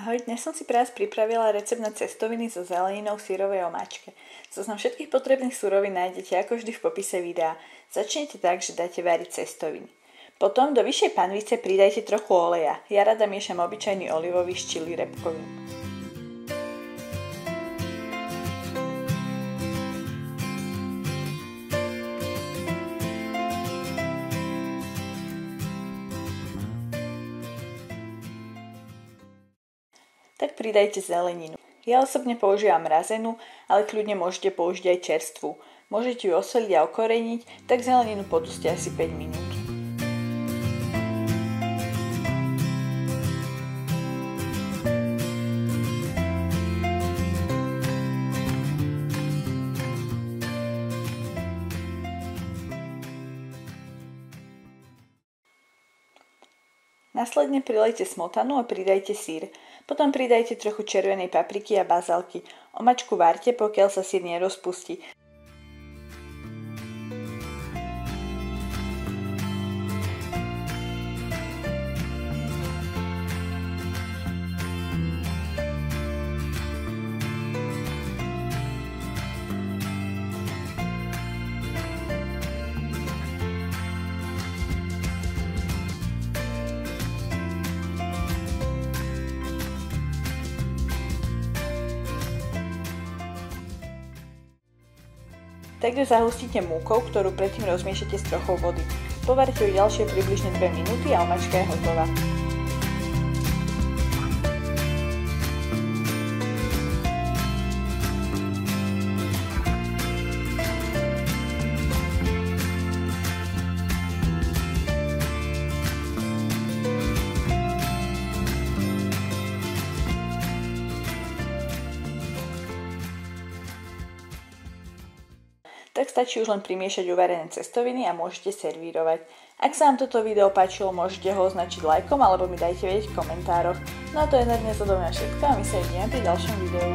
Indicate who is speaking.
Speaker 1: Ahoj, dnes som si pre vás pripravila recept na cestoviny so zeleninou v syrovej omáčke. Zoznam všetkých potrebných surovín nájdete ako vždy v popise videa. Začnete tak, že dáte variť cestoviny. Potom do vyššej panvice pridajte trochu oleja. Ja rada miešam obyčajný olivový s čili repkovým. Tak pridajte zeleninu. Ja osobne používam mrazenú, ale kľudne môžete použiť aj čerstvú. Môžete ju osoliť a okoreniť, tak zeleninu poduste asi 5 minút. Následne prilejte smotanu a pridajte syr. Potom pridajte trochu červenej papriky a bazalky. Omáčku várte, pokiaľ sa syr nerozpustí. Tak ju zahustíte múkou, ktorú predtým rozmiešate s trochou vody. Povarte ju ďalšie približne 2 minúty a omáčka je hotová. Tak stačí už len primiešať uvarené cestoviny a môžete servírovať. Ak sa vám toto video páčilo, môžete ho označiť lajkom alebo mi dajte vedieť v komentároch. No a to je na dnes odo mňa všetko a my sa vidíme pri ďalšom videu.